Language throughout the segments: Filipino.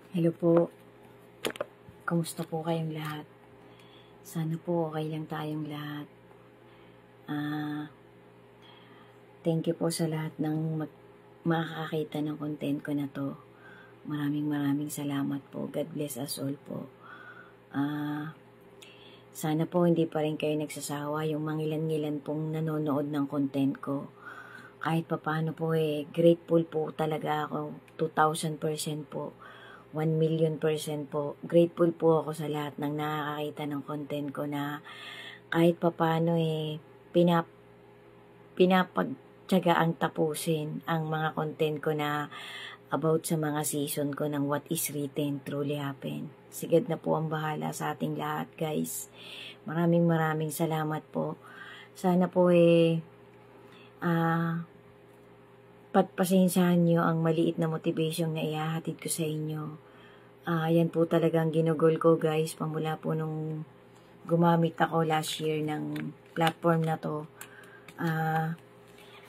Hello po, kamusta po kayong lahat? Sana po okay lang tayong lahat. Thank you po sa lahat ng makakakita ng content ko na to. Maraming salamat po. God bless us all po. Sana po hindi pa rin kayo nagsasawa yung mangilan-ngilan pong nanonood ng content ko. Kahit papaano po grateful po talaga ako. 2,000% po. 1,000,000% po. Grateful po ako sa lahat ng nakakakita ng content ko na kahit papaano pinapagtiyagaang tapusin ang mga content ko na about sa mga season ko ng What is Written Truly Happen. Sigad na po ang bahala sa ating lahat, guys. Maraming salamat po. Sana po pagpasensyahan nyo ang maliit na motivation na ihahatid ko sa inyo. Yan po talagang ginugol ko, guys, pamula po nung gumamit ako last year ng platform na to.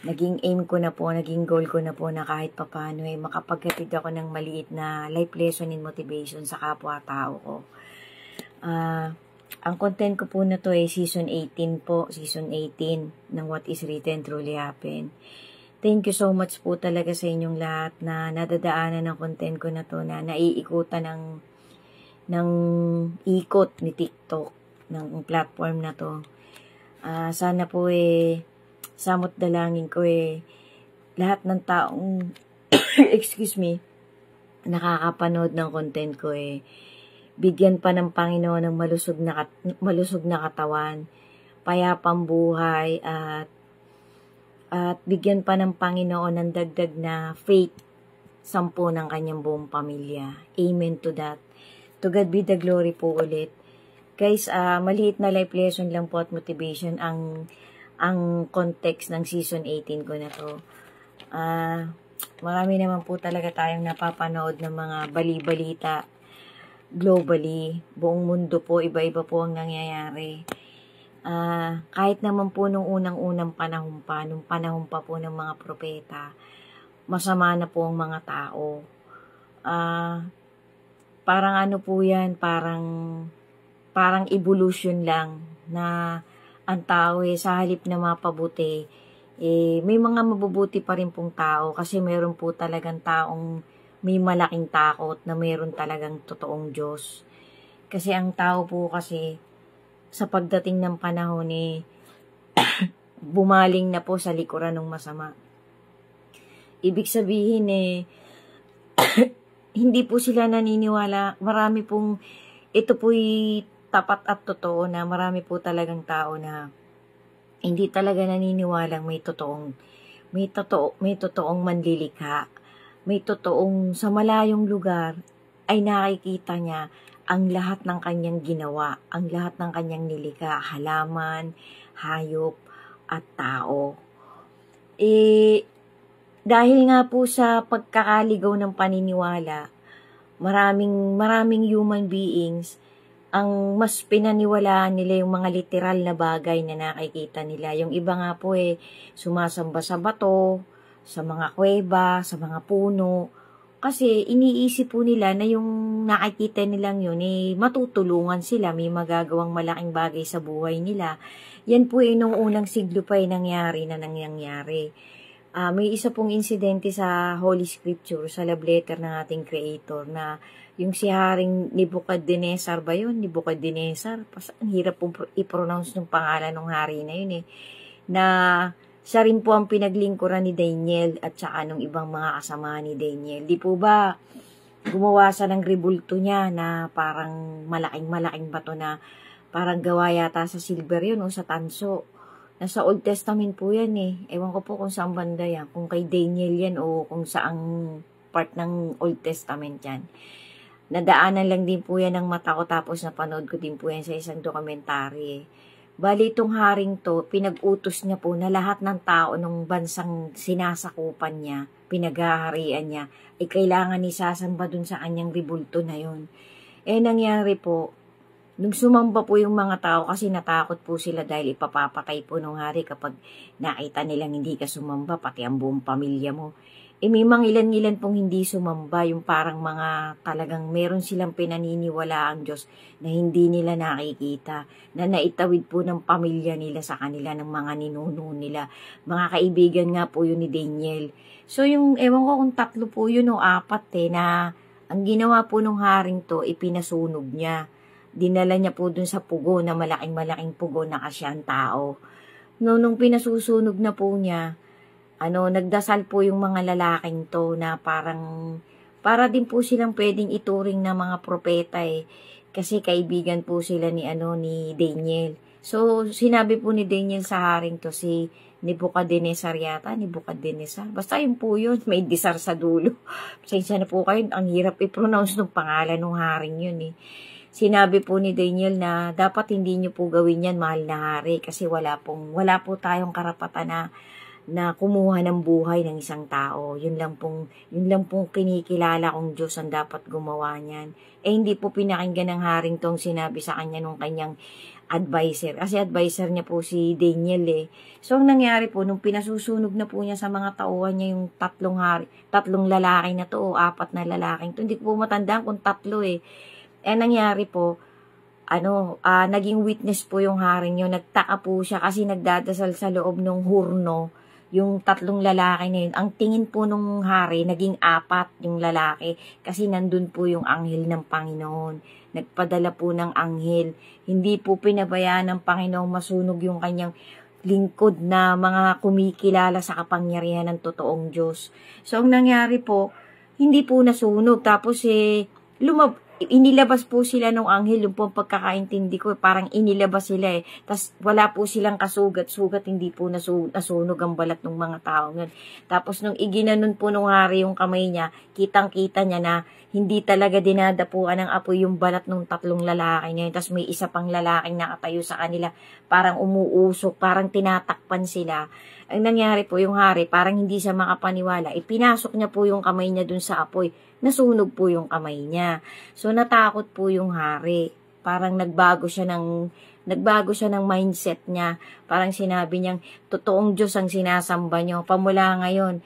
Naging aim ko na po, naging goal ko na po na kahit papano makapaghatid ako ng maliit na life lesson and motivation sa kapwa-tao ko. Ang content ko po na to season 18 po, season 18 ng What is Written Truly Happen. Thank you so much po talaga sa inyong lahat na nadadaanan ng content ko na to, na naiikutan ng ikot ni TikTok, ng platform na to. Sana po samot dalangin ko lahat ng taong excuse me, nakakapanood ng content ko bigyan pa ng Panginoon ng malusog na katawan, payapang buhay, at bigyan pa ng Panginoon ng dagdag na faith sampu ng kanyang buong pamilya. Amen to that. To God be the glory po ulit. Guys, maliit na life lesson lang po at motivation ang context ng season 18 ko na to. Marami naman po talaga tayong napapanood ng mga bali-balita globally. Buong mundo po, iba-iba po ang nangyayari. Kahit naman po nung unang-unang panahon pa, nung panahon pa po ng mga propeta, masama na po ang mga tao. Parang ano po yan, parang evolution lang na ang tao sa halip na mapabuti, may mga mabubuti pa rin pong tao kasi meron po talagang taong may malaking takot na meron talagang totoong Diyos. Kasi ang tao po kasi sa pagdating ng panahon bumaling na po sa likuran ng masama. Ibig sabihin hindi po sila naniniwala. Marami pong, ito po'y tapat at totoo na marami po talagang tao na hindi talaga naniniwalang may totoong manlilikha. May totoong sa malayong lugar ay nakikita niya ang lahat ng kanyang ginawa, ang lahat ng kanyang nilikha, halaman, hayop, at tao. Dahil nga po sa pagkakaligaw ng paniniwala, maraming human beings ang mas pinaniwalaan nila yung mga literal na bagay na nakikita nila. Yung iba nga po sumasamba sa bato, sa mga kuweba, sa mga puno. Kasi iniisip po nila na yung nakikita nilang yun matutulungan sila, may magagawang malaking bagay sa buhay nila. Yan po nung unang siglo pa nangyari. May isa pong insidente sa Holy Scripture, sa love letter ng ating Creator, na yung si Haring Nebuchadnezzar ba yun? Nebuchadnezzar? Ang hirap pong i-pronounce ng pangalan ng hari na yun na siya rin po ang pinaglingkuran ni Daniel at saka nung ibang mga kasama ni Daniel. Di po ba gumawa siya ng rebulto niya na parang malaking bato na parang gawa yata sa silver yun o sa tanso. Nasa Old Testament po yan Ewan ko po kung saan banda yan. Kung kay Daniel yan o kung saang part ng Old Testament yan. Nadaanan lang din po yan ng mata ko tapos napanood ko din po yan sa isang dokumentary Bali itong haring to, pinag-utos niya po na lahat ng tao ng bansang sinasakupan niya, pinaghaharian niya, ay kailangan isasamba dun sa kanyang ribulto na yun. Nangyari po, nung sumamba po yung mga tao kasi natakot po sila dahil ipapapatay po ng hari kapag nakita nilang hindi ka sumamba, pati ang buong pamilya mo. may mangilan-ngilan pong hindi sumamba, yung parang mga talagang meron silang pinaniniwala ang Diyos na hindi nila nakikita, na naitawid po ng pamilya nila sa kanila, ng mga ninuno nila. Mga kaibigan nga po yun ni Daniel. So yung, ewan ko kung 3 po yun o 4 na ang ginawa po nung haring to, ipinasunog niya. Dinala niya po dun sa pugo, na malaking-malaking pugo na kasyang tao. Nung pinasusunog na po niya, nagdasal po yung mga lalaking to na para din po silang pwedeng ituring na mga propeta eh. Kasi kaibigan po sila ni Daniel. So, sinabi po ni Daniel sa haring to, si Nebuchadnezzar yata, Nebuchadnezzar. Basta yun po yun, may disar sa dulo. Pasensya na po kayo, ang hirap i-pronounce ng pangalan ng haring yun eh. Sinabi po ni Daniel na dapat hindi nyo po gawin yan, mahal na hari, kasi wala po tayong karapatan na kumuha ng buhay ng isang tao. Yun lang pong kinikilala kong Diyos ang dapat gumawa niyan. Hindi po pinakinggan ng haring tong sinabi sa kanya nung kanyang advisor. Kasi advisor niya po si Daniel eh. So, ang nangyari po, nung pinasusunog na po niya sa mga tauhan niya yung 3 lalaki na to o 4 na lalaking to. Hindi ko po matandaan kung 3 eh. Nangyari po, naging witness po yung haring yun. Nagtaka po siya kasi nagdadasal sa loob ng hurno yung 3 lalaki na yun. Ang tingin po nung hari, naging 4 yung lalaki kasi nandun po yung anghel ng Panginoon. Nagpadala po ng anghel. Hindi po pinabayaan ng Panginoon masunog yung kanyang lingkod na mga kumikilala sa kapangyarihan ng totoong Diyos. So, ang nangyari po, hindi po nasunog. Tapos, inilabas po sila ng anghel, yung po pagkakaintindi ko, parang inilabas sila eh. Tapos wala po silang kasugat-sugat, hindi po nasunog ang balat ng mga tao nun. Tapos nung iginanon po nung hari yung kamay niya, kitang-kita niya na hindi talaga dinadapuan ng apoy yung balat ng 3 lalaki niya. Tapos may isa pang lalaking nakatayo sa kanila, parang umuusok, parang tinatakpan sila. Ang nangyari po, yung hari, parang hindi siya makapaniwala, ipinasok niya po yung kamay niya dun sa apoy, nasunog po yung kamay niya. So, natakot po yung hari. Parang nagbago siya ng mindset niya. Parang sinabi niyang, totoong Diyos ang sinasamba niyo. Pamula ngayon,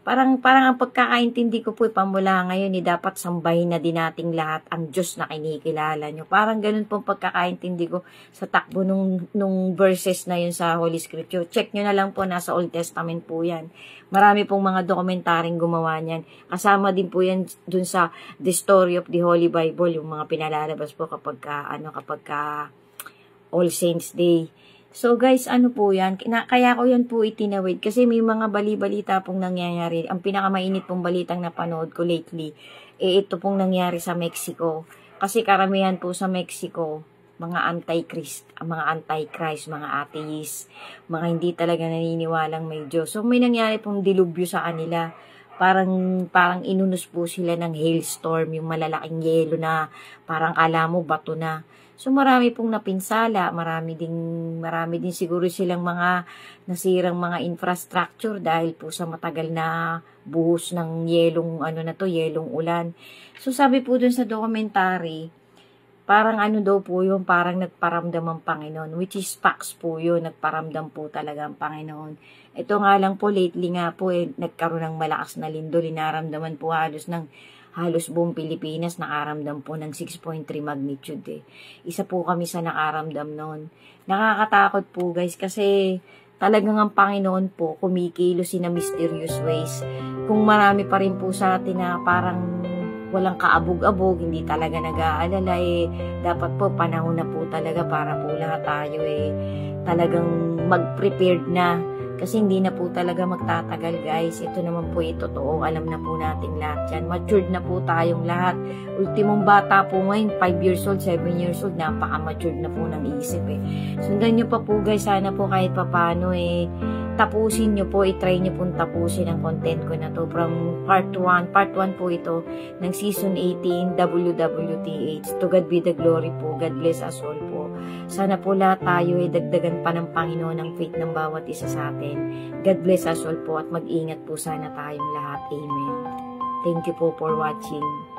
parang ang pagkakaintindi ko po, pamula ngayon, dapat sambahin na din nating lahat ang Diyos na kinikilala nyo. Parang ganun pong pagkakaintindi ko sa takbo nung verses na yun sa Holy Scripture. Check nyo na lang po, nasa Old Testament po yan. Marami pong mga dokumentaryong gumawa niyan. Kasama din po yan dun sa The Story of the Holy Bible, yung mga pinalalabas po kapag All Saints Day. So guys, po yan? Kaya ko yan po itinawid kasi may mga bali-balita pong nangyayari. Ang pinakamainit pong balitang napanood ko lately, ito pong nangyari sa Mexico. Kasi karamihan po sa Mexico, mga antichrist, mga atheist, mga hindi talaga naniniwalang may Diyos. So may nangyari pong dilubyo sa kanila. Parang inunos po sila ng hailstorm, yung malalaking yelo na parang kala mo bato na. So marami pong napinsala, marami din siguro silang mga nasirang mga infrastructure dahil po sa matagal na buhos ng yelong yelong ulan. So sabi po dun sa documentary, parang daw po yun, parang nagparamdam ang Panginoon, which is facts po yun, nagparamdam po talaga ang Panginoon. Ito nga lang po, lately nga po, nagkaroon ng malakas na lindol, inaramdaman po halos buong Pilipinas nakaramdam po ng 6.3 magnitude eh. Isa po kami sa nakaramdam noon. Nakakatakot po guys kasi talagang ang Panginoon po kumikilos in a mysterious ways. Kung marami pa rin po sa atin na parang walang kaabog-abog, hindi talaga nag-aalala dapat po panahon na po talaga para po lahat tayo talagang mag-prepared na. Kasi hindi na po talaga magtatagal guys. Ito naman po totoo. Alam na po natin lahat yan. Matured na po tayong lahat. Ultimong bata po ngayon, 5 years old, 7 years old, napaka-matured na po ng isip Sundan nyo pa po guys. Sana po kahit papano tapusin nyo po, itry nyo pong tapusin ang content ko na to from part 1 po ito ng season 18 WWTH. To God be the glory po. God bless us all po. Sana po lahat tayo dagdagan pa ng Panginoon ang faith ng bawat isa sa atin. God bless us all po at mag-ingat po sana tayong lahat. Amen. Thank you po for watching.